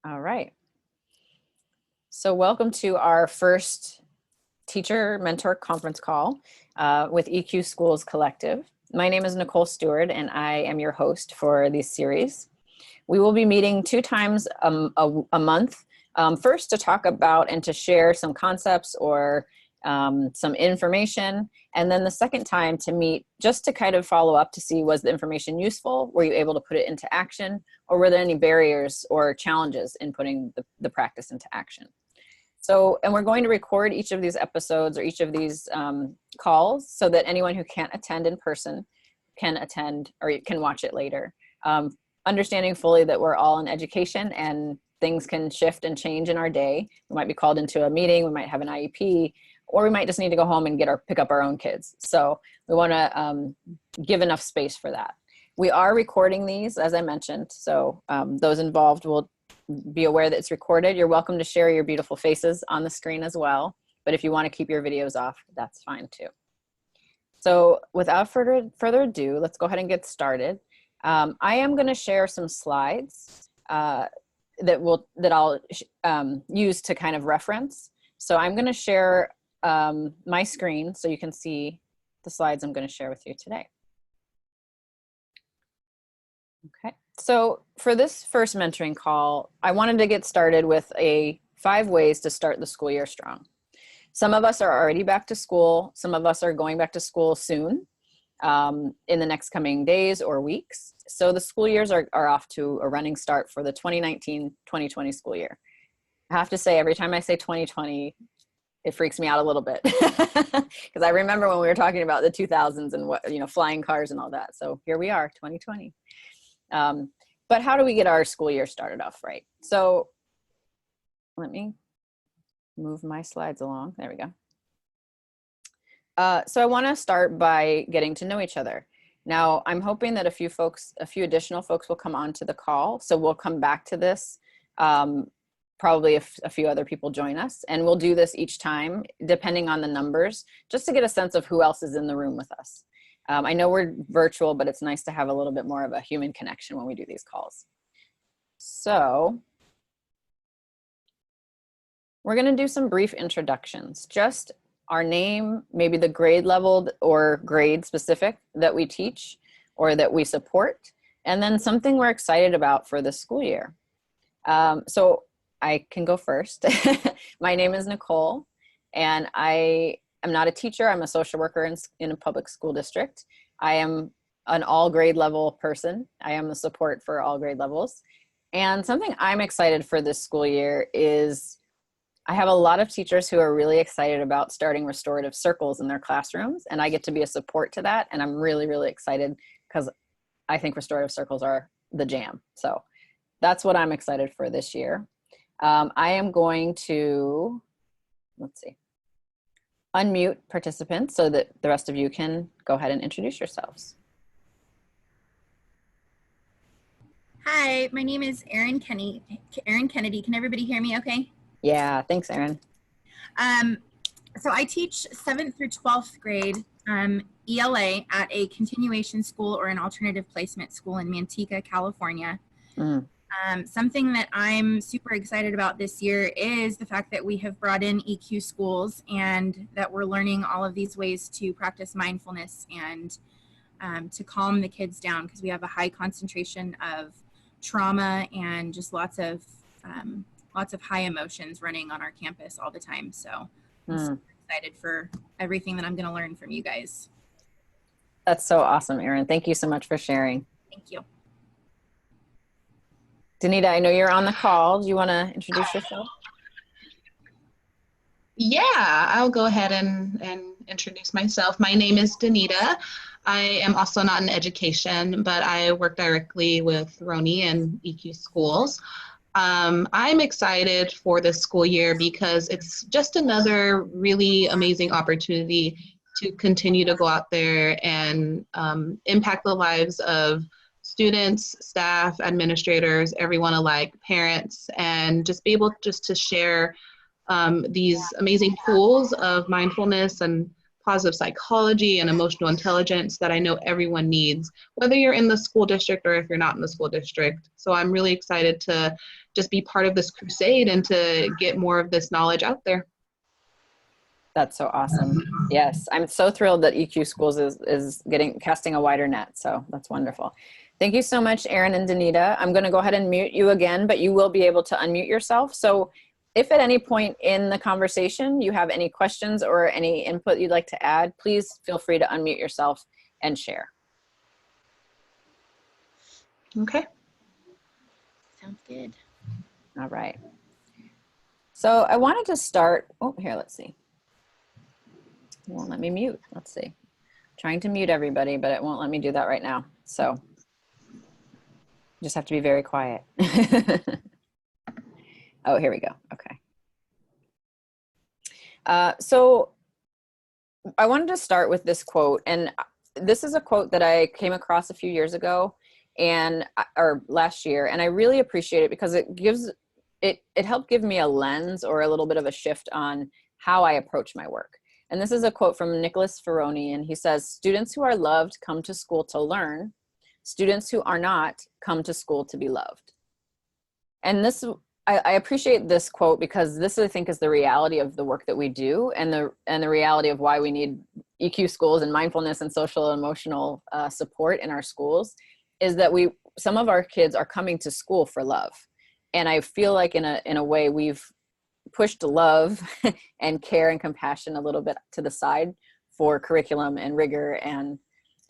All right. So welcome to our first teacher mentor conference call with EQ Schools Collective. My name is Nicole Stewart and I am your host for this series. We will be meeting 2 times a month, first to talk about and to share some concepts or some information, and then the second time to meet just to kind of follow up to see, was the information useful? Were you able to put it into action? Or were there any barriers or challenges in putting the practice into action? So, and we're going to record each of these episodes or each of these calls so that anyone who can't attend in person can attend or can watch it later. Understanding fully that we're all in education and things can shift and change in our day. We might be called into a meeting, we might have an IEP, or we might just need to go home and pick up our own kids. So we want to give enough space for that. We are recording these, as I mentioned, so those involved will be aware that it's recorded. You're welcome to share your beautiful faces on the screen as well, but if you want to keep your videos off, that's fine too. So without further ado, let's go ahead and get started. I am going to share some slides that I'll use to kind of reference. So I'm going to share my screen so you can see the slides I'm going to share with you today. Okay, so for this first mentoring call, I wanted to get started with 5 ways to start the school year strong. Some of us are already back to school. Some of us are going back to school soon in the next coming days or weeks. So the school years are off to a running start for the 2019-2020 school year. I have to say, every time I say 2020, it freaks me out a little bit because I remember when we were talking about the 2000s and what, flying cars and all that. So here we are, 2020. But how do we get our school year started off right? So let me move my slides along. There we go. So I want to start by getting to know each other. Now, I'm hoping that a few additional folks will come on to the call. So we'll come back to this. Probably if a few other people join us, and we'll do this each time depending on the numbers, just to get a sense of who else is in the room with us. I know we're virtual, but it's nice to have a little bit more of a human connection when we do these calls. So we're going to do some brief introductions, just our name, maybe the grade level or grade specific that we teach or that we support, and then something we're excited about for the school year. So I can go first. My name is Nicole, and I am not a teacher. I'm a social worker in a public school district. I am an all grade level person. I am the support for all grade levels. And something I'm excited for this school year is I have a lot of teachers who are really excited about starting restorative circles in their classrooms, and I get to be a support to that. And I'm really, really excited because I think restorative circles are the jam. So that's what I'm excited for this year. I am going to, unmute participants so that the rest of you can go ahead and introduce yourselves. Hi, my name is Erin Kennedy. Can everybody hear me okay? Yeah, thanks, Erin. So I teach 7th through 12th grade ELA at a continuation school or an alternative placement school in Manteca, California. Something that I'm super excited about this year is the fact that we have brought in EQ schools and that we're learning all of these ways to practice mindfulness and to calm the kids down, because we have a high concentration of trauma and just lots of high emotions running on our campus all the time. So I'm super excited for everything that I'm going to learn from you guys. That's so awesome, Erin. Thank you so much for sharing. Thank you. Danita, I know you're on the call. Do you want to introduce yourself? Yeah, I'll go ahead and introduce myself. My name is Danita. I am also not in education, but I work directly with Roni and EQ Schools. I'm excited for this school year because it's just another really amazing opportunity to continue to go out there and impact the lives of students, staff, administrators, everyone alike, parents, and just be able just to share these amazing tools of mindfulness and positive psychology and emotional intelligence that I know everyone needs, whether you're in the school district or if you're not in the school district. So I'm really excited to just be part of this crusade and to get more of this knowledge out there. That's so awesome. Yes, I'm so thrilled that EQ Schools is casting a wider net. So that's wonderful. Thank you so much, Erin and Danita. I'm going to go ahead and mute you again, but you will be able to unmute yourself. So if at any point in the conversation you have any questions or any input you'd like to add, please feel free to unmute yourself and share. Okay. Sounds good. All right. So I wanted to start, oh, here, let's see. It won't let me mute. Let's see. Trying to mute everybody, but it won't let me do that right now. So just have to be very quiet. Oh, here we go. Okay. So I wanted to start with this quote, and this is a quote that I came across a few years ago or last year, and I really appreciate it because it helped give me a lens or a little bit of a shift on how I approach my work. And this is a quote from Nicholas Ferroni, and he says, "Students who are loved come to school to learn. Students who are not come to school to be loved." And this, I appreciate this quote because this, I think, is the reality of the work that we do, and the reality of why we need EQ schools and mindfulness and social and emotional support in our schools, is that some of our kids are coming to school for love. And I feel like in a way we've pushed love and care and compassion a little bit to the side for curriculum and rigor and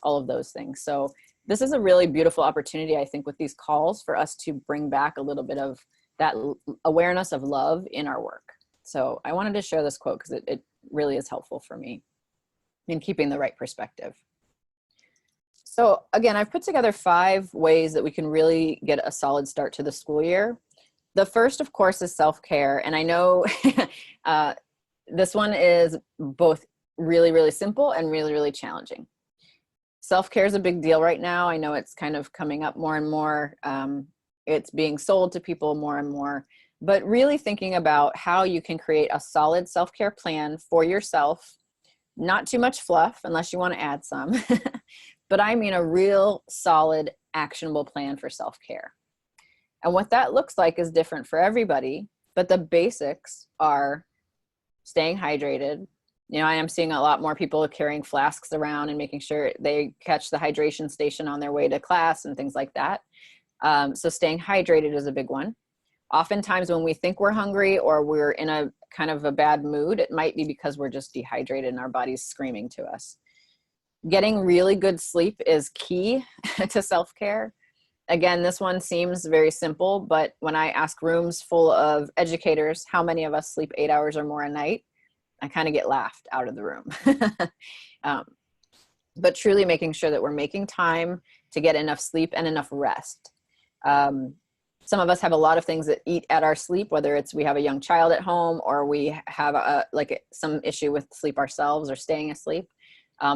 all of those things. So this is a really beautiful opportunity, I think, with these calls for us to bring back a little bit of that awareness of love in our work. So I wanted to share this quote because it really is helpful for me in keeping the right perspective. So again, I've put together 5 ways that we can really get a solid start to the school year. The first, of course, is self-care. And I know this one is both really, really simple and really, really challenging. Self-care is a big deal right now. I know it's kind of coming up more and more. It's being sold to people more and more. But really thinking about how you can create a solid self-care plan for yourself. Not too much fluff, unless you want to add some. But I mean a real solid, actionable plan for self-care. And what that looks like is different for everybody, but the basics are staying hydrated. You know, I am seeing a lot more people carrying flasks around and making sure they catch the hydration station on their way to class and things like that. So staying hydrated is a big one. Oftentimes when we think we're hungry or we're in a kind of a bad mood, it might be because we're just dehydrated and our body's screaming to us. Getting really good sleep is key to self-care. Again, this one seems very simple, but when I ask rooms full of educators, how many of us sleep 8 hours or more a night, I kind of get laughed out of the room. But truly making sure that we're making time to get enough sleep and enough rest. Some of us have a lot of things that eat at our sleep, whether it's we have a young child at home or we have some issue with sleep ourselves or staying asleep.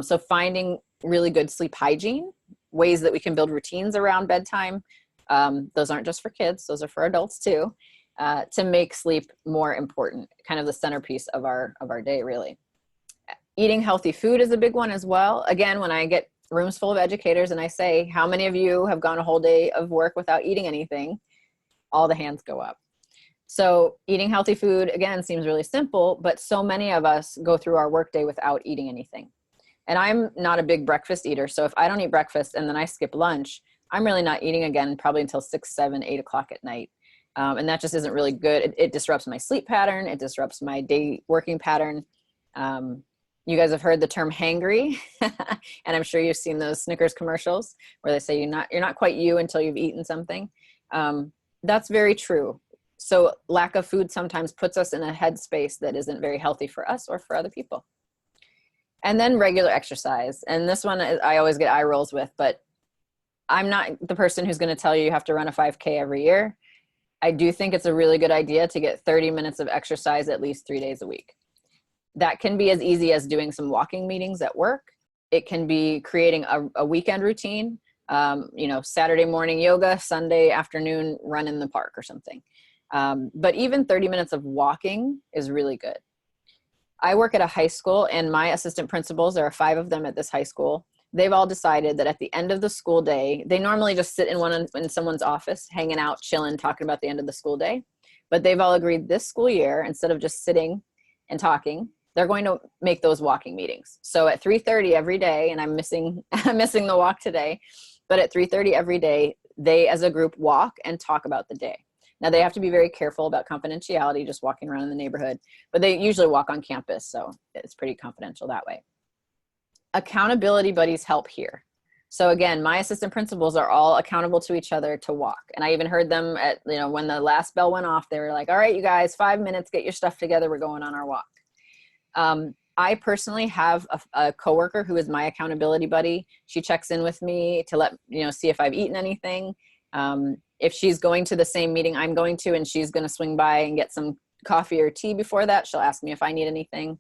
So finding really good sleep hygiene, ways that we can build routines around bedtime. Those aren't just for kids, those are for adults too, to make sleep more important, kind of the centerpiece of our day, really. Eating healthy food is a big one as well. Again, when I get rooms full of educators and I say, how many of you have gone a whole day of work without eating anything? All the hands go up. So eating healthy food, again, seems really simple, but so many of us go through our workday without eating anything. And I'm not a big breakfast eater. So if I don't eat breakfast and then I skip lunch, I'm really not eating again probably until 6, 7, 8 o'clock at night. And that just isn't really good. It disrupts my sleep pattern. It disrupts my day working pattern. You guys have heard the term hangry, and I'm sure you've seen those Snickers commercials where they say you're not quite you until you've eaten something. That's very true. So lack of food sometimes puts us in a headspace that isn't very healthy for us or for other people. And then regular exercise. And this one I always get eye rolls with, but I'm not the person who's going to tell you have to run a 5K every year. I do think it's a really good idea to get 30 minutes of exercise at least 3 days a week. That can be as easy as doing some walking meetings at work. It can be creating a weekend routine, Saturday morning yoga, Sunday afternoon run in the park or something. But even 30 minutes of walking is really good. I work at a high school, and my assistant principals, there are 5 of them at this high school. They've all decided that at the end of the school day, they normally just sit in someone's office, hanging out, chilling, talking about the end of the school day. But they've all agreed this school year, instead of just sitting and talking, they're going to make those walking meetings. So at 3:30 every day, and I'm missing the walk today, but at 3:30 every day, they as a group walk and talk about the day. Now they have to be very careful about confidentiality, just walking around in the neighborhood, but they usually walk on campus, so it's pretty confidential that way. Accountability buddies help here. So again, my assistant principals are all accountable to each other to walk. And I even heard them at, when the last bell went off, they were like, all right, you guys, 5 minutes, get your stuff together. We're going on our walk. I personally have a coworker who is my accountability buddy. She checks in with me to see if I've eaten anything. If she's going to the same meeting I'm going to, and she's going to swing by and get some coffee or tea before that, she'll ask me if I need anything.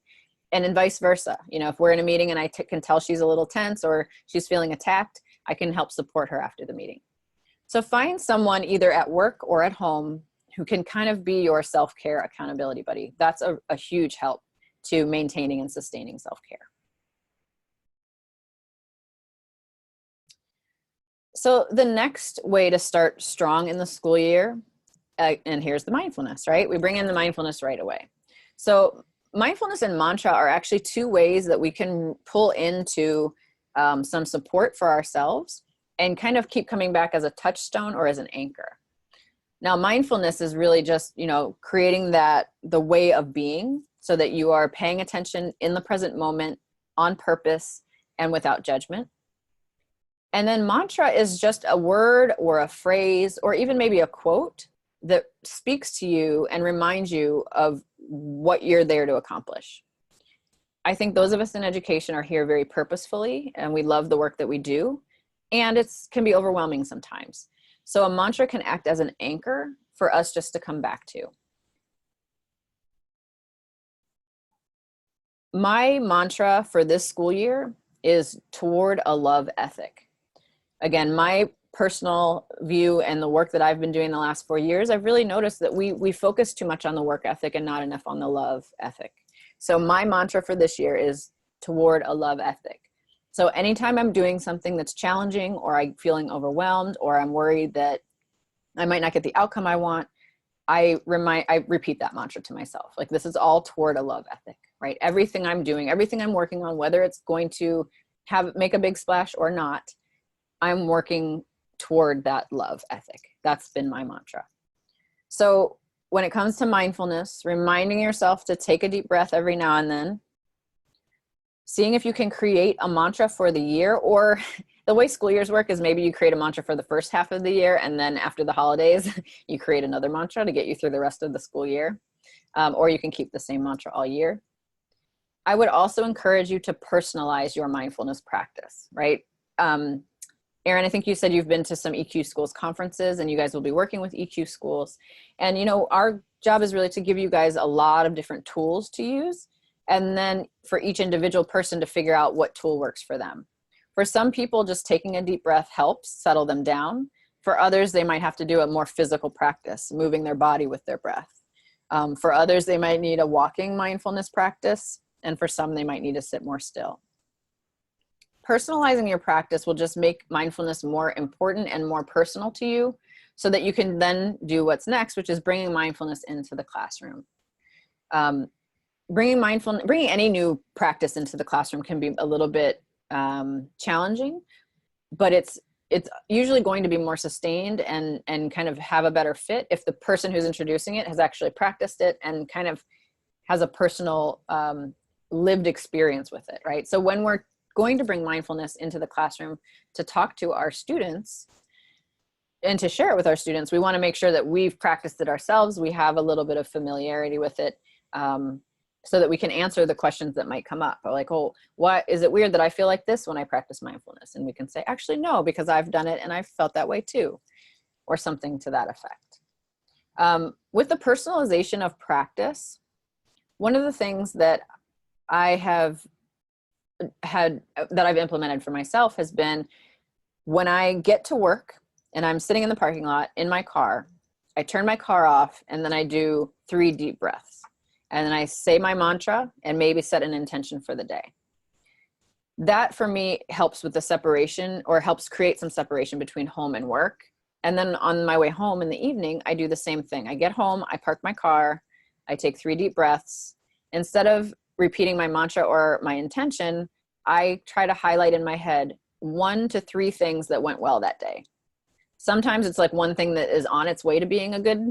And then vice versa. If we're in a meeting and I can tell she's a little tense or she's feeling attacked, I can help support her after the meeting. So find someone either at work or at home who can kind of be your self-care accountability buddy. That's a huge help to maintaining and sustaining self-care. So the next way to start strong in the school year, and here's the mindfulness, right? We bring in the mindfulness right away. So mindfulness and mantra are actually 2 ways that we can pull into some support for ourselves and kind of keep coming back as a touchstone or as an anchor. Now, mindfulness is really just, creating the way of being so that you are paying attention in the present moment on purpose and without judgment. And then mantra is just a word or a phrase or even maybe a quote that speaks to you and reminds you of what you're there to accomplish. I think those of us in education are here very purposefully, and we love the work that we do, and it can be overwhelming sometimes. So a mantra can act as an anchor for us just to come back to. My mantra for this school year is toward a love ethic. Again, my personal view and the work that I've been doing the last 4 years, I've really noticed that we focus too much on the work ethic and not enough on the love ethic. So my mantra for this year is toward a love ethic. So anytime I'm doing something that's challenging or I'm feeling overwhelmed or I'm worried that I might not get the outcome I want, I repeat that mantra to myself. Like, this is all toward a love ethic, right? Everything I'm doing, everything I'm working on, whether it's going to make a big splash or not, I'm working toward that love ethic. That's been my mantra. So when it comes to mindfulness, reminding yourself to take a deep breath every now and then, seeing if you can create a mantra for the year, or the way school years work is maybe you create a mantra for the first half of the year, and then after the holidays, you create another mantra to get you through the rest of the school year, or you can keep the same mantra all year. I would also encourage you to personalize your mindfulness practice, right? Erin, I think you said you've been to some EQ Schools conferences and you guys will be working with EQ Schools. And our job is really to give you guys a lot of different tools to use, and then for each individual person to figure out what tool works for them. For some people, just taking a deep breath helps settle them down. For others, they might have to do a more physical practice, moving their body with their breath. For others, they might need a walking mindfulness practice. And for some, they might need to sit more still. Personalizing your practice will just make mindfulness more important and more personal to you so that you can then do what's next, which is bringing mindfulness into the classroom. Bringing any new practice into the classroom can be a little bit challenging, but it's usually going to be more sustained and kind of have a better fit if the person who's introducing it has actually practiced it and kind of has a personal lived experience with it, right? So when we're going to bring mindfulness into the classroom to talk to our students and to share it with our students, we want to make sure that we've practiced it ourselves. We have a little bit of familiarity with it, so that we can answer the questions that might come up. Like, oh, what is it weird that I feel like this when I practice mindfulness? And we can say, actually, no, because I've done it and I've felt that way too, or something to that effect. With the personalization of practice, one of the things that I've implemented for myself has been, when I get to work and I'm sitting in the parking lot in my car, I turn my car off and then I do 3 deep breaths. and then I say my mantra and maybe set an intention for the day. That for me helps with the separation, or helps create some separation between home and work. And then on my way home in the evening, I do the same thing. I get home, I park my car, I take 3 deep breaths. Instead of repeating my mantra or my intention, I try to highlight in my head 1 to 3 things that went well that day. Sometimes it's like one thing that is on its way to being a good,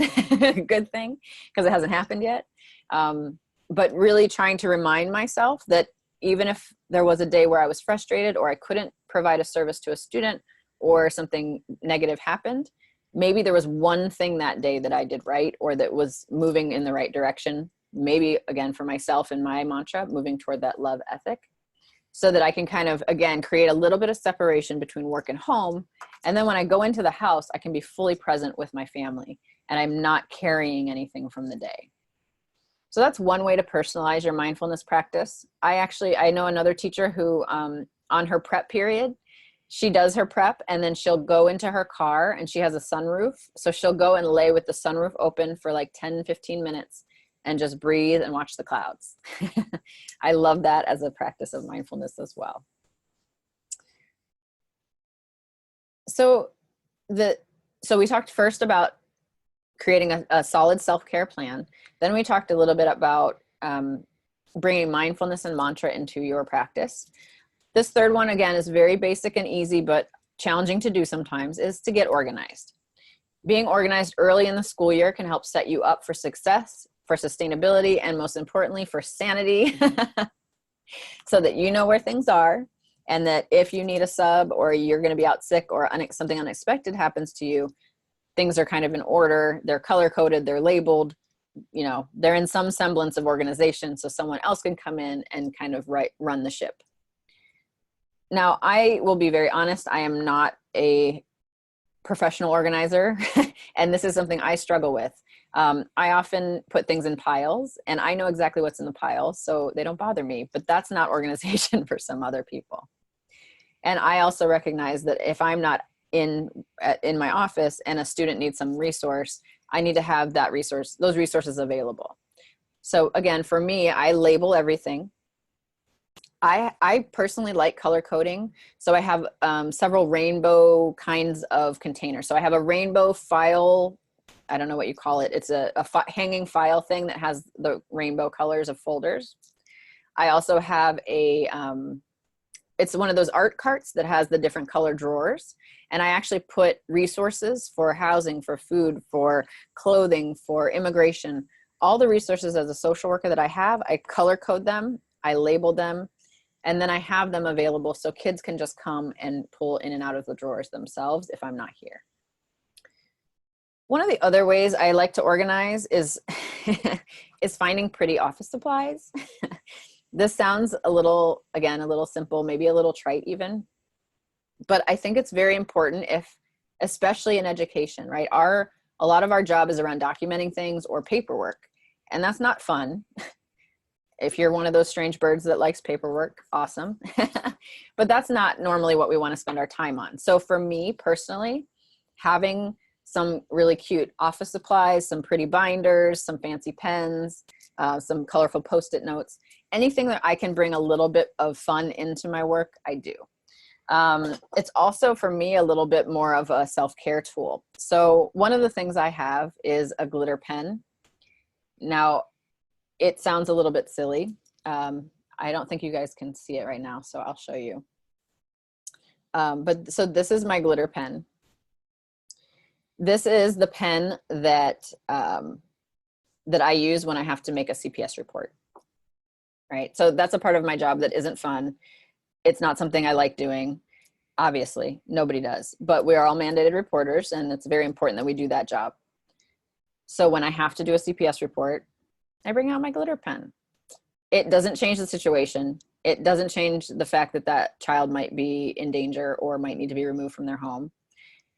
good thing because it hasn't happened yet. But really trying to remind myself that even if there was a day where I was frustrated or I couldn't provide a service to a student or something negative happened, maybe there was one thing that day that I did right or that was moving in the right direction. Maybe again, for myself and my mantra, moving toward that love ethic, so that I can kind of, again, create a little bit of separation between work and home. And then when I go into the house, I can be fully present with my family and I'm not carrying anything from the day. So that's one way to personalize your mindfulness practice. I know another teacher who on her prep period, she does her prep and then she'll go into her car, and she has a sunroof. So she'll go and lay with the sunroof open for like 10, 15 minutes and just breathe and watch the clouds. I love that as a practice of mindfulness as well. So we talked first about creating a solid self-care plan. Then we talked a little bit about bringing mindfulness and mantra into your practice. This third one, again, is very basic and easy, but challenging to do sometimes, is to get organized. Being organized early in the school year can help set you up for success, for sustainability, and most importantly, for sanity, so that you know where things are, and that if you need a sub or you're going to be out sick or something unexpected happens to you, things are kind of in order, they're color-coded, they're labeled, you know, they're in some semblance of organization so someone else can come in and kind of run the ship. Now, I will be very honest, I am not a professional organizer, and this is something I struggle with. I often put things in piles, and I know exactly what's in the pile, so they don't bother me, but that's not organization for some other people. And I also recognize that if I'm not in my office and a student needs some resource, I need to have those resources available. So again, for me, I label everything. I personally like color coding. So I have several rainbow kinds of containers. So I have a rainbow file, I don't know what you call it. It's a hanging file thing that has the rainbow colors of folders. I also have it's one of those art carts that has the different color drawers. And I actually put resources for housing, for food, for clothing, for immigration, all the resources as a social worker that I have, I color code them, I label them, and then I have them available so kids can just come and pull in and out of the drawers themselves if I'm not here. One of the other ways I like to organize is, is finding pretty office supplies. This sounds a little simple, maybe a little trite even, but I think it's very important especially in education, right? A lot of our job is around documenting things or paperwork, and that's not fun. If you're one of those strange birds that likes paperwork, awesome. But that's not normally what we want to spend our time on. So for me personally, having some really cute office supplies, some pretty binders, some fancy pens, some colorful Post-it notes, anything that I can bring a little bit of fun into my work, I do. It's also for me a little bit more of a self-care tool. So one of the things I have is a glitter pen. Now, it sounds a little bit silly. I don't think you guys can see it right now, so I'll show you. So this is my glitter pen. This is the pen that I use when I have to make a CPS report, right? So that's a part of my job that isn't fun. It's not something I like doing. Obviously, nobody does, but we are all mandated reporters, and it's very important that we do that job. So when I have to do a CPS report, I bring out my glitter pen. It doesn't change the situation. It doesn't change the fact that that child might be in danger or might need to be removed from their home,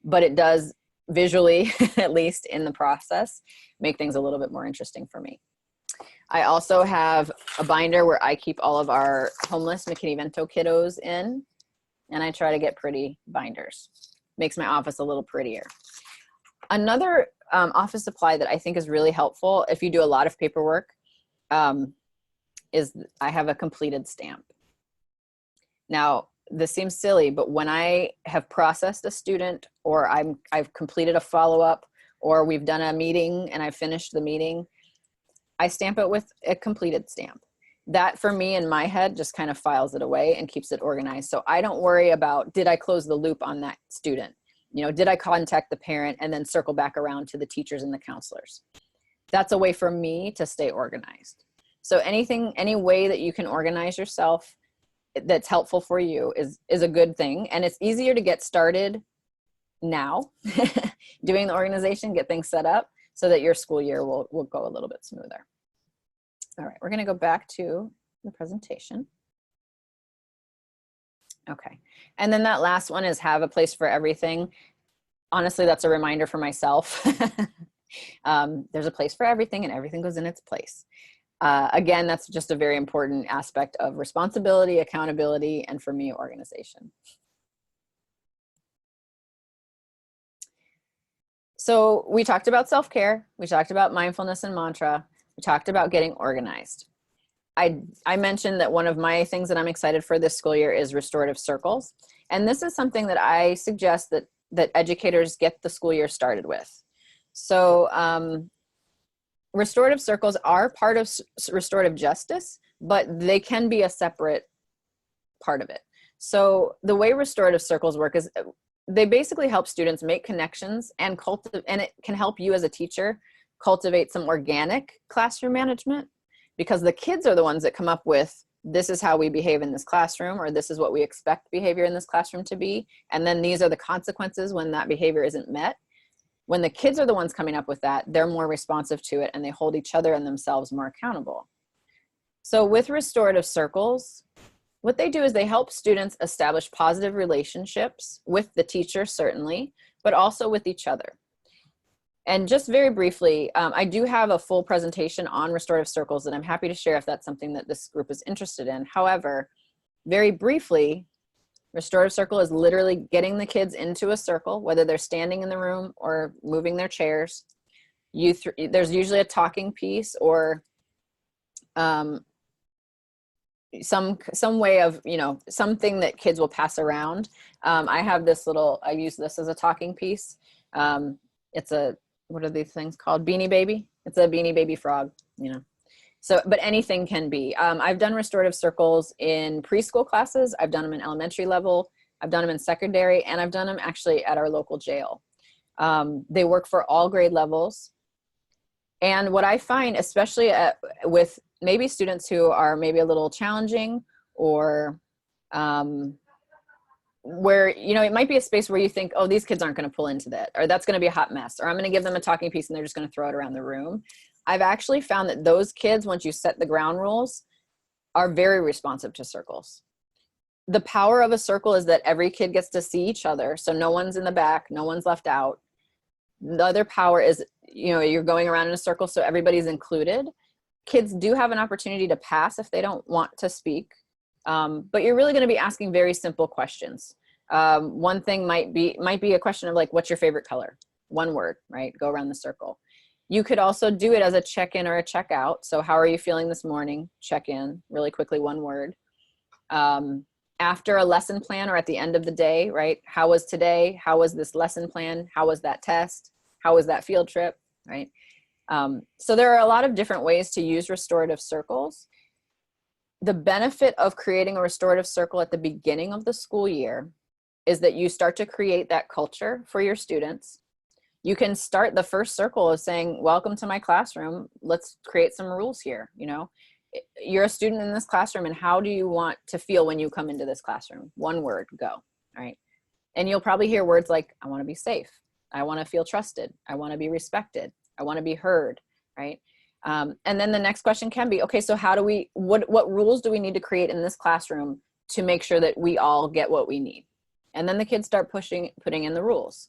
but it does visually, at least in the process, make things a little bit more interesting for me. I also have a binder where I keep all of our homeless McKinney-Vento kiddos in, and I try to get pretty binders. Makes my office a little prettier. Another office supply that I think is really helpful if you do a lot of paperwork is I have a completed stamp. Now, this seems silly, but when I have processed a student, or I've completed a follow-up, or we've done a meeting and I've finished the meeting, I stamp it with a completed stamp. That, for me, in my head, just kind of files it away and keeps it organized. So I don't worry about, did I close the loop on that student? You know, did I contact the parent and then circle back around to the teachers and the counselors? That's a way for me to stay organized. So any way that you can organize yourself that's helpful for you is a good thing. And it's easier to get started now doing the organization, get things set up so that your school year will go a little bit smoother. All right, we're going to go back to the presentation. Okay, and then that last one is have a place for everything. Honestly, that's a reminder for myself. There's a place for everything and everything goes in its place. Again, that's just a very important aspect of responsibility, accountability, and for me, organization. So we talked about self-care. We talked about mindfulness and mantra. We talked about getting organized. I mentioned that one of my things that I'm excited for this school year is restorative circles. And this is something that I suggest that educators get the school year started with. So restorative circles are part of restorative justice, but they can be a separate part of it. So the way restorative circles work is they basically help students make connections and it can help you as a teacher cultivate some organic classroom management, because the kids are the ones that come up with, this is how we behave in this classroom, or this is what we expect behavior in this classroom to be. And then these are the consequences when that behavior isn't met. When the kids are the ones coming up with that, they're more responsive to it and they hold each other and themselves more accountable. So with restorative circles, what they do is they help students establish positive relationships with the teacher, certainly, but also with each other. And just very briefly, I do have a full presentation on restorative circles that I'm happy to share if that's something that this group is interested in. However, very briefly, restorative circle is literally getting the kids into a circle, whether they're standing in the room or moving their chairs. There's usually a talking piece or some way of, something that kids will pass around. I have this I use this as a talking piece. It's what are these things called? Beanie Baby. It's a Beanie Baby frog, So, but anything can be. I've done restorative circles in preschool classes. I've done them in elementary level. I've done them in secondary, and I've done them actually at our local jail. They work for all grade levels. And what I find, especially with maybe students who are maybe a little challenging, or where, it might be a space where you think, oh, these kids aren't going to pull into that, or that's going to be a hot mess, or I'm going to give them a talking piece and they're just going to throw it around the room. I've actually found that those kids, once you set the ground rules, are very responsive to circles. The power of a circle is that every kid gets to see each other. So no one's in the back, no one's left out. The other power is, you're going around in a circle, so everybody's included. Kids do have an opportunity to pass if they don't want to speak. But you're really going to be asking very simple questions. One thing might be a question of like, what's your favorite color? One word, right? Go around the circle. You could also do it as a check-in or a check-out. So how are you feeling this morning? Check in really quickly, one word. After a lesson plan or at the end of the day, right? How was today? How was this lesson plan? How was that test? How was that field trip, right? So there are a lot of different ways to use restorative circles. The benefit of creating a restorative circle at the beginning of the school year is that you start to create that culture for your students. You can start the first circle of saying, welcome to my classroom. Let's create some rules here. You're a student in this classroom, and how do you want to feel when you come into this classroom? One word, go, all right? And you'll probably hear words like, I want to be safe. I want to feel trusted. I want to be respected. I want to be heard, right? And then the next question can be, okay, so how do what rules do we need to create in this classroom to make sure that we all get what we need? And then the kids start putting in the rules.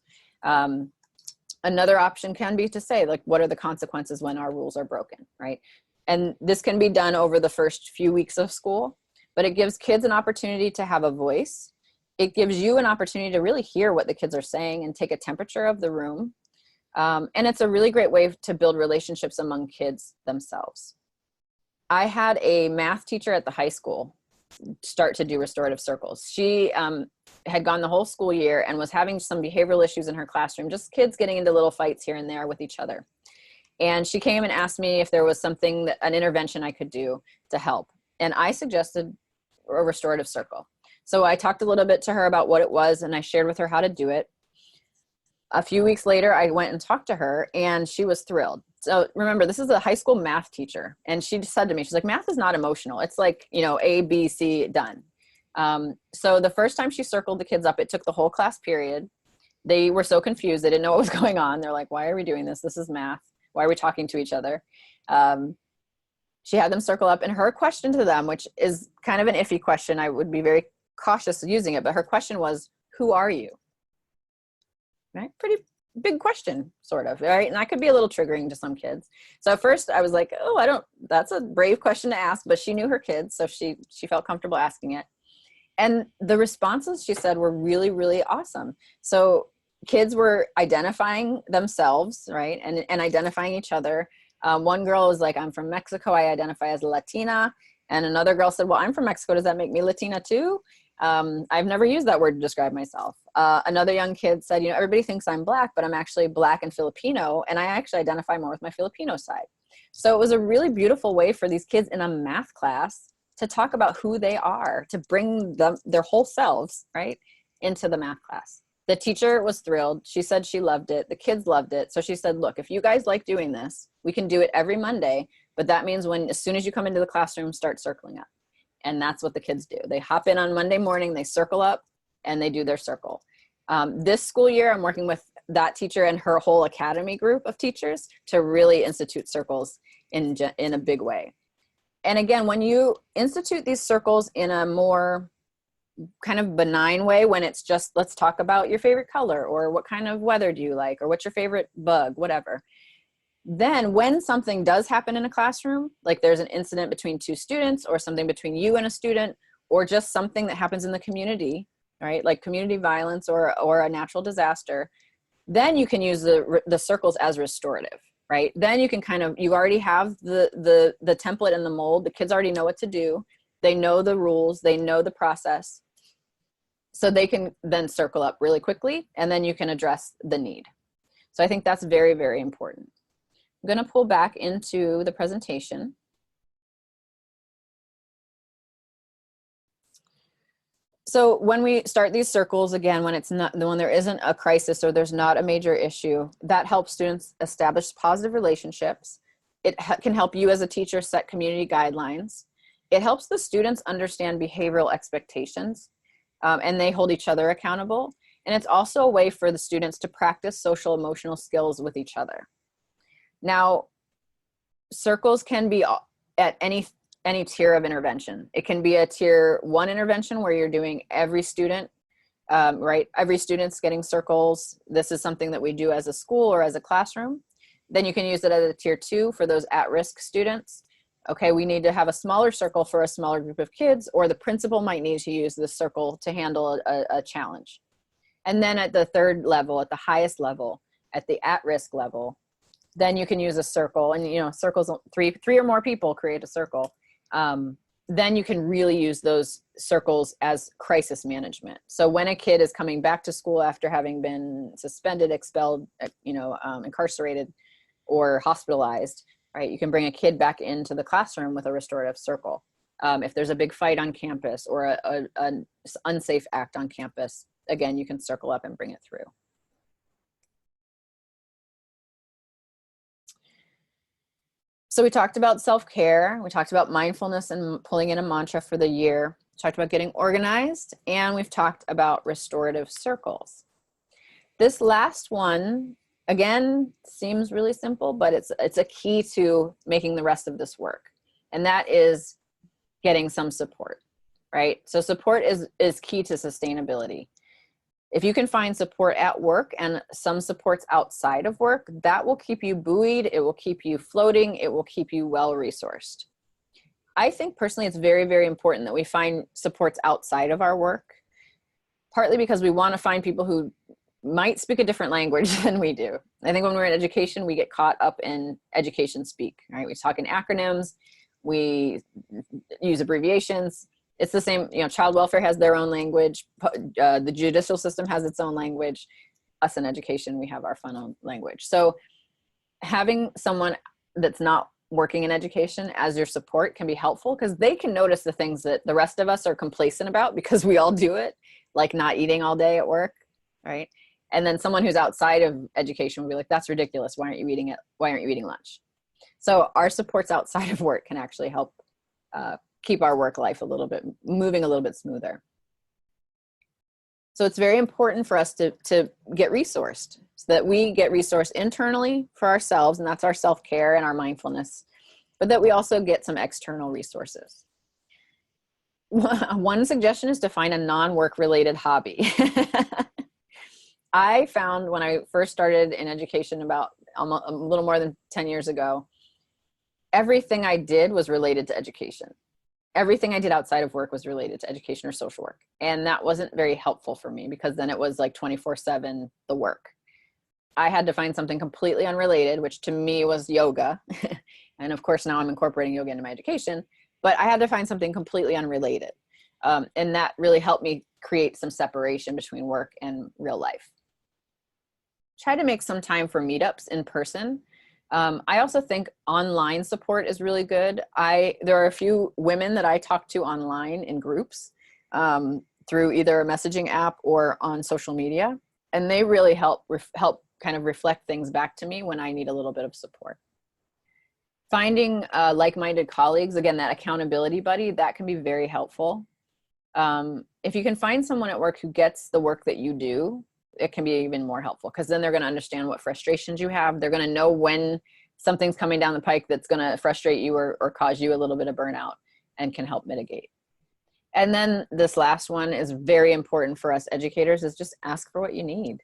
Another option can be to say, like, what are the consequences when our rules are broken, right? And this can be done over the first few weeks of school, but it gives kids an opportunity to have a voice. It gives you an opportunity to really hear what the kids are saying and take a temperature of the room. And it's a really great way to build relationships among kids themselves. I had a math teacher at the high school start to do restorative circles. She had gone the whole school year and was having some behavioral issues in her classroom, just kids getting into little fights here and there with each other. And she came and asked me if there was something, an intervention I could do to help. And I suggested a restorative circle. So I talked a little bit to her about what it was, and I shared with her how to do it. A few weeks later, I went and talked to her, and she was thrilled. So remember, this is a high school math teacher. And she said to me, she's like, math is not emotional. It's like, you know, A, B, C, done. So the first time she circled the kids up, it took the whole class period. They were so confused. They didn't know what was going on. They're like, why are we doing this? This is math. Why are we talking to each other? She had them circle up, and her question to them, which is kind of an iffy question, I would be very cautious using it, but her question was, who are you? Right? Pretty big question, sort of, right? And that could be a little triggering to some kids. So at first I was like, oh, that's a brave question to ask, but she knew her kids, so she felt comfortable asking it. And the responses, she said, were really, really awesome. So kids were identifying themselves, right? And identifying each other. One girl was like, I'm from Mexico, I identify as Latina. And another girl said, well, I'm from Mexico, does that make me Latina too? I've never used that word to describe myself. Another young kid said, you know, everybody thinks I'm Black, but I'm actually Black and Filipino, and I actually identify more with my Filipino side. So it was a really beautiful way for these kids in a math class to talk about who they are, to bring them, their whole selves, right, into the math class. The teacher was thrilled. She said she loved it. The kids loved it. So she said, look, if you guys like doing this, we can do it every Monday, but that means as soon as you come into the classroom, start circling up. And that's what the kids do. They hop in on Monday morning, they circle up, and they do their circle. This school year, I'm working with that teacher and her whole academy group of teachers to really institute circles in a big way. And again, when you institute these circles in a more kind of benign way, when it's just, let's talk about your favorite color, or what kind of weather do you like, or what's your favorite bug, whatever. Then when something does happen in a classroom, like there's an incident between two students, or something between you and a student, or just something that happens in the community, right? Like community violence or a natural disaster, then you can use the circles as restorative, right? Then you can you already have the template and the mold. The kids already know what to do. They know the rules, they know the process. So they can then circle up really quickly, and then you can address the need. So I think that's very, very important. I'm going to pull back into the presentation. So when we start these circles, again, when there isn't a crisis or there's not a major issue, that helps students establish positive relationships. It can help you as a teacher set community guidelines. It helps the students understand behavioral expectations, and they hold each other accountable. And it's also a way for the students to practice social emotional skills with each other. Now, circles can be at any tier of intervention. It can be a tier 1 intervention where you're doing every student, right? Every student's getting circles. This is something that we do as a school or as a classroom. Then you can use it as a tier 2 for those at-risk students. Okay, we need to have a smaller circle for a smaller group of kids, or the principal might need to use this circle to handle a challenge. And then at the third level, at the highest level, at the at-risk level, then you can use a circle, and you know, circles, three or more people create a circle. Then you can really use those circles as crisis management. So when a kid is coming back to school after having been suspended, expelled, incarcerated, or hospitalized, right, you can bring a kid back into the classroom with a restorative circle. If there's a big fight on campus or an unsafe act on campus, again, you can circle up and bring it through. So we talked about self-care, we talked about mindfulness and pulling in a mantra for the year, we talked about getting organized, and we've talked about restorative circles. This last one, again, seems really simple, but it's a key to making the rest of this work. And that is getting some support, right? So support is key to sustainability. If you can find support at work and some supports outside of work, that will keep you buoyed, it will keep you floating, it will keep you well-resourced. I think personally it's very, very important that we find supports outside of our work, partly because we want to find people who might speak a different language than we do. I think when we're in education, we get caught up in education speak, right? We talk in acronyms, We use abbreviations. It's the same, you know, child welfare has their own language. The judicial system has its own language. Us in education, we have our fun own language. So having someone that's not working in education as your support can be helpful, because they can notice the things that the rest of us are complacent about because we all do it, like not eating all day at work, right? And then someone who's outside of education will be like, that's ridiculous. Why aren't you eating it? Why aren't you eating lunch? So our supports outside of work can actually help keep our work life moving a little bit smoother. So it's very important for us to get resourced, so that we get resourced internally for ourselves, and that's our self-care and our mindfulness, but that we also get some external resources. One suggestion is to find a non-work related hobby. I found when I first started in education about a little more than 10 years ago, everything I did was related to education. Everything I did outside of work was related to education or social work. And that wasn't very helpful for me, because then it was like 24/7 the work. I had to find something completely unrelated, which to me was yoga. And of course, now I'm incorporating yoga into my education, but I had to find something completely unrelated. And that really helped me create some separation between work and real life. Try to make some time for meetups in person. I also think online support is really good. There are a few women that I talk to online in groups through either a messaging app or on social media, and they really help kind of reflect things back to me when I need a little bit of support. Finding like-minded colleagues, again, that accountability buddy, that can be very helpful. If you can find someone at work who gets the work that you do, it can be even more helpful, because then they're going to understand what frustrations you have. They're going to know when something's coming down the pike that's going to frustrate you or cause you a little bit of burnout, and can help mitigate. And then this last one is very important for us educators, is just ask for what you need.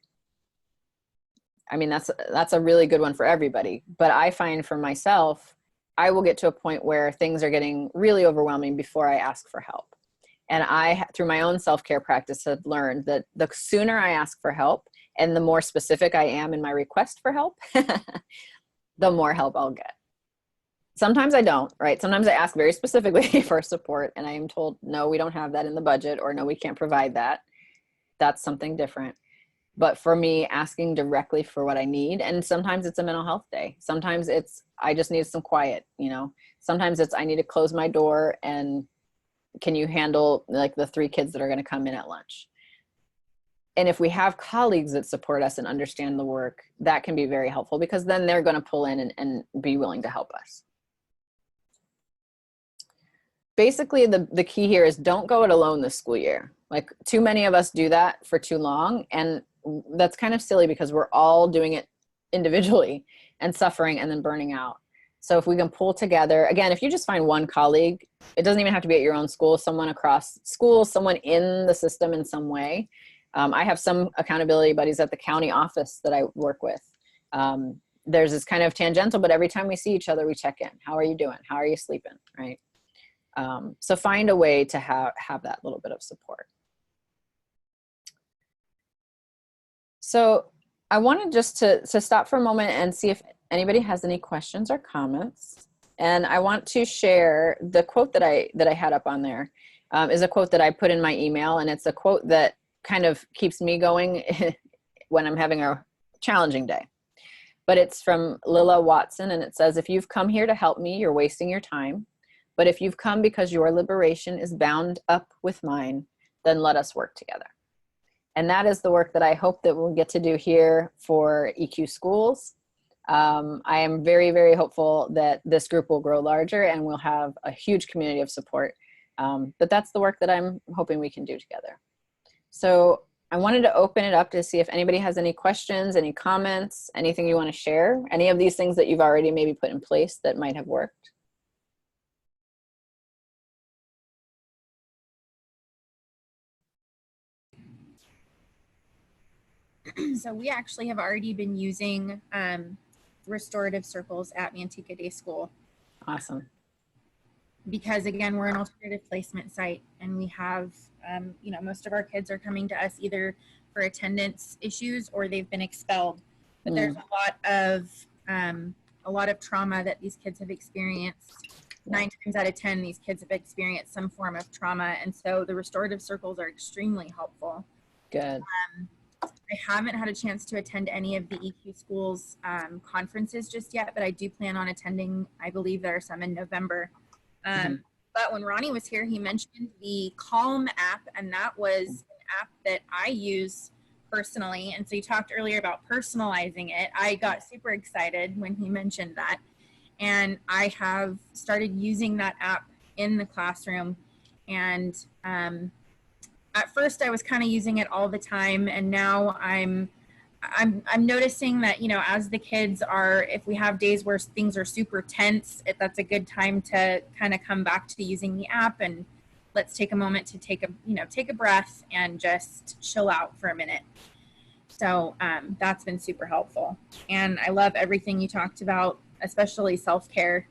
I mean, that's a really good one for everybody, but I find for myself, I will get to a point where things are getting really overwhelming before I ask for help. And I, through my own self-care practice, have learned that the sooner I ask for help and the more specific I am in my request for help, the more help I'll get. Sometimes I don't, right? Sometimes I ask very specifically for support and I am told, no, we don't have that in the budget, or no, we can't provide that. That's something different. But for me, asking directly for what I need, and sometimes it's a mental health day. Sometimes it's, I just need some quiet, you know? Sometimes it's, I need to close my door, and can you handle like the 3 kids that are going to come in at lunch? And if we have colleagues that support us and understand the work, that can be very helpful, because then they're going to pull in and be willing to help us. Basically, the key here is don't go it alone this school year. Like, too many of us do that for too long, and that's kind of silly, because we're all doing it individually and suffering and then burning out. So if we can pull together, again, if you just find one colleague, it doesn't even have to be at your own school, someone across schools, someone in the system in some way. I have some accountability buddies at the county office that I work with. There's this kind of tangential, but every time we see each other, we check in. How are you doing? How are you sleeping, right? So find a way to have that little bit of support. So I wanted just to stop for a moment and see if anybody has any questions or comments. And I want to share the quote that I had up on there. Is a quote that I put in my email, and it's a quote that kind of keeps me going when I'm having a challenging day. But it's from Lilla Watson, and it says, "If you've come here to help me, you're wasting your time. But if you've come because your liberation is bound up with mine, then let us work together." And that is the work that I hope that we'll get to do here for EQ Schools. I am very, very hopeful that this group will grow larger and we'll have a huge community of support. But that's the work that I'm hoping we can do together. So I wanted to open it up to see if anybody has any questions, any comments, anything you want to share, any of these things that you've already maybe put in place that might have worked. So we actually have already been using restorative circles at Manteca Day School. Awesome. Because again, we're an alternative placement site, and we have, you know, most of our kids are coming to us either for attendance issues or they've been expelled. But there's a lot of trauma that these kids have experienced 9 times out of 10, these kids have experienced some form of trauma. And so the restorative circles are extremely helpful. Good. I haven't had a chance to attend any of the EQ schools conferences just yet, but I do plan on attending. I believe there are some in November. But when Ronnie was here, he mentioned the Calm app, and that was an app that I use personally. And so you talked earlier about personalizing it. I got super excited when he mentioned that. And I have started using that app in the classroom. And at first I was kind of using it all the time, and now I'm noticing that, you know, as the kids are, if we have days where things are super tense, that's a good time to kind of come back to using the app, and let's take a moment to take a breath and just chill out for a minute. So that's been super helpful. And I love everything you talked about, especially self-care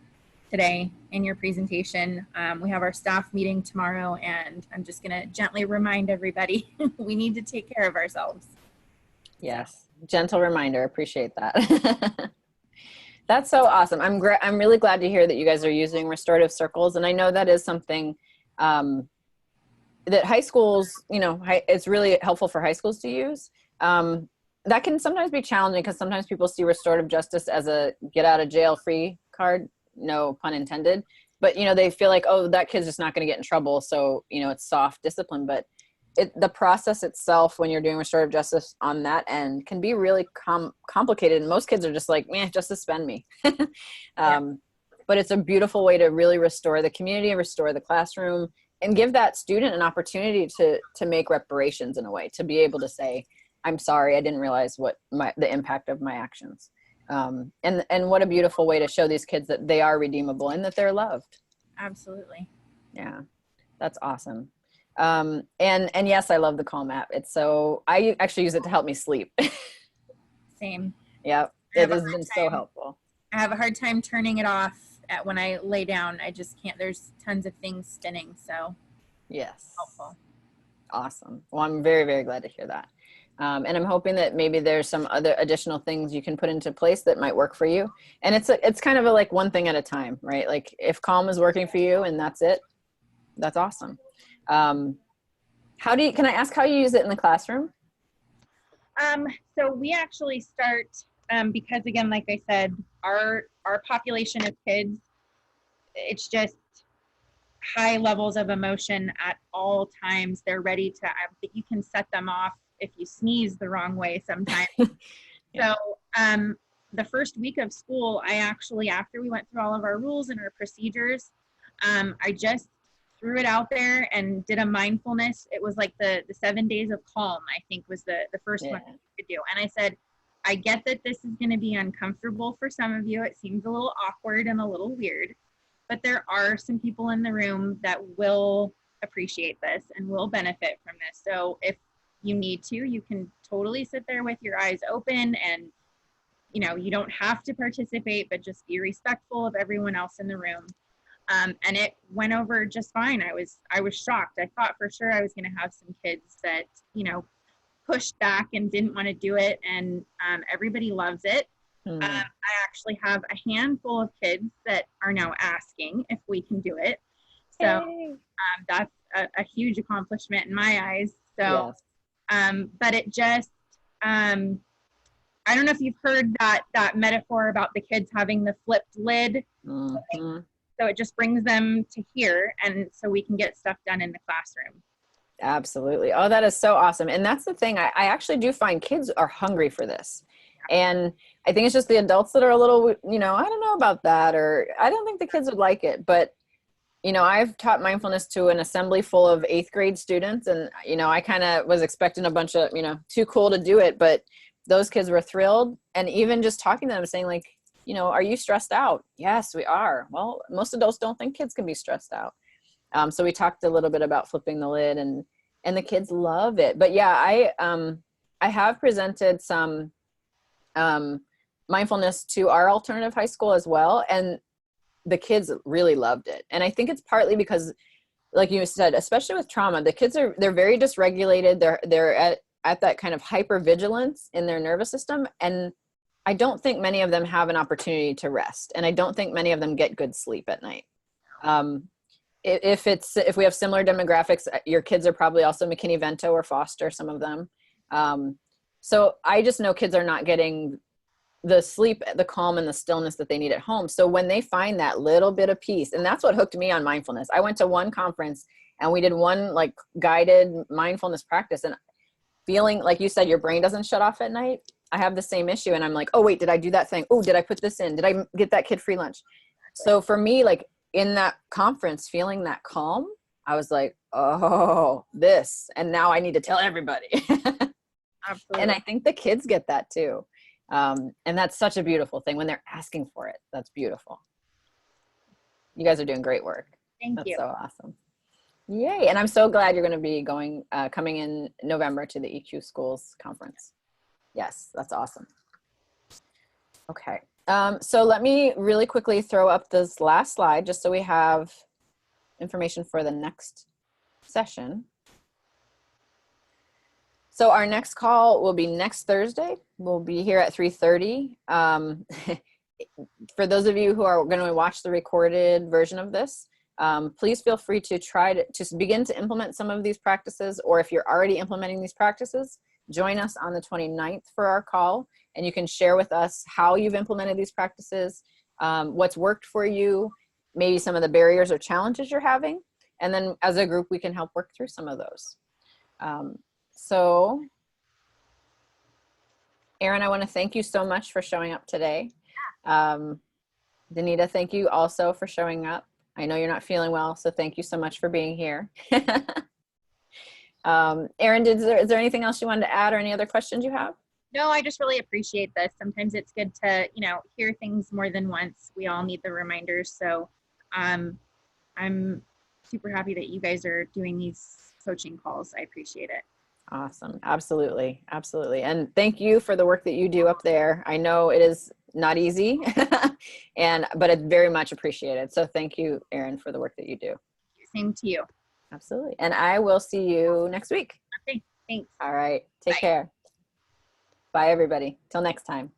today in your presentation. We have our staff meeting tomorrow, and I'm just going to gently remind everybody we need to take care of ourselves. Yes, gentle reminder. Appreciate that. That's so awesome. I'm really glad to hear that you guys are using restorative circles, and I know that is something that high schools, you know, it's really helpful for high schools to use. That can sometimes be challenging because sometimes people see restorative justice as a get out of jail free card, no pun intended. But, you know, they feel like, oh, that kid's just not going to get in trouble. So, you know, it's soft discipline. But the process itself, when you're doing restorative justice on that end, can be really complicated. And most kids are just like, man, just suspend me. But it's a beautiful way to really restore the community, restore the classroom, and give that student an opportunity to make reparations in a way, to be able to say, I'm sorry, I didn't realize what the impact of my actions. And what a beautiful way to show these kids that they are redeemable and that they're loved. Absolutely. Yeah, that's awesome. And yes, I love the Calm app. I actually use it to help me sleep. Same. Yeah, it has been so helpful. I have a hard time turning it off when I lay down. I just can't. There's tons of things spinning. So yes, helpful. Awesome. Well, I'm very, very glad to hear that. And I'm hoping that maybe there's some other additional things you can put into place that might work for you. And it's kind of like one thing at a time, right? Like if Calm is working for you and that's it, that's awesome. Can I ask how you use it in the classroom? So we actually start, because again, like I said, our population of kids, it's just high levels of emotion at all times. They're ready to, you can set them off if you sneeze the wrong way sometimes. Yeah. So the first week of school, I actually, after we went through all of our rules and our procedures, I just threw it out there and did a mindfulness. It was like the 7 days of calm, I think was the first one we could do. And I said, I get that this is going to be uncomfortable for some of you. It seems a little awkward and a little weird, but there are some people in the room that will appreciate this and will benefit from this. So if you need to, you can totally sit there with your eyes open, and you know, you don't have to participate, but just be respectful of everyone else in the room. And it went over just fine. I was shocked. I thought for sure I was going to have some kids that, you know, pushed back and didn't want to do it, and everybody loves it. I actually have a handful of kids that are now asking if we can do it. So that's a huge accomplishment in my eyes. So, yes. But it just, I don't know if you've heard that metaphor about the kids having the flipped lid. So it just brings them to here, and so we can get stuff done in the classroom. Absolutely. Oh, that is so awesome. And that's the thing. I actually do find kids are hungry for this. And I think it's just the adults that are a little, you know, I don't know about that, or I don't think the kids would like it. But, you know, I've taught mindfulness to an assembly full of 8th grade students. And, you know, I kind of was expecting a bunch of, you know, too cool to do it. But those kids were thrilled. And even just talking to them, saying like, you know, are you stressed out? Yes, we are. Well, most adults don't think kids can be stressed out. So we talked a little bit about flipping the lid, and the kids love it. But yeah, I have presented some mindfulness to our alternative high school as well, and the kids really loved it. And I think it's partly because, like you said, especially with trauma, the kids they're very dysregulated. They're at that kind of hypervigilance in their nervous system, and I don't think many of them have an opportunity to rest, and I don't think many of them get good sleep at night. If we have similar demographics, your kids are probably also McKinney-Vento or Foster, some of them. So I just know kids are not getting the sleep, the calm, and the stillness that they need at home. So when they find that little bit of peace, and that's what hooked me on mindfulness. I went to one conference and we did one like guided mindfulness practice, and feeling like you said, your brain doesn't shut off at night. I have the same issue, and I'm like, oh wait, did I do that thing? Oh, did I put this in? Did I get that kid free lunch? So for me, like in that conference, feeling that calm, I was like, oh, this, and now I need to tell everybody. Absolutely. And I think the kids get that too. And that's such a beautiful thing when they're asking for it. That's beautiful. You guys are doing great work. Thank you. That's so awesome. Yay. And I'm so glad you're going to be coming in November to the EQ Schools Conference. Yes, that's awesome. Okay. So let me really quickly throw up this last slide just so we have information for the next session. So our next call will be next Thursday. We'll be here at 3:30. For those of you who are going to watch the recorded version of this, please feel free to try to begin to implement some of these practices, or if you're already implementing these practices, join us on the 29th for our call, and you can share with us how you've implemented these practices, what's worked for you, maybe some of the barriers or challenges you're having, and then as a group we can help work through some of those. So Erin, I want to thank you so much for showing up today. Danita, thank you also for showing up. I know you're not feeling well, so thank you so much for being here. Erin, is there anything else you wanted to add or any other questions you have? No, I just really appreciate this. Sometimes it's good to, hear things more than once. We all need the reminders. So I'm super happy that you guys are doing these coaching calls. I appreciate it. Awesome. Absolutely. Absolutely. And thank you for the work that you do up there. I know it is not easy, but it's very much appreciated. So thank you, Erin, for the work that you do. Same to you. Absolutely. And I will see you next week. Okay. Thanks. All right. Take Bye. care. Bye, everybody. Till next time.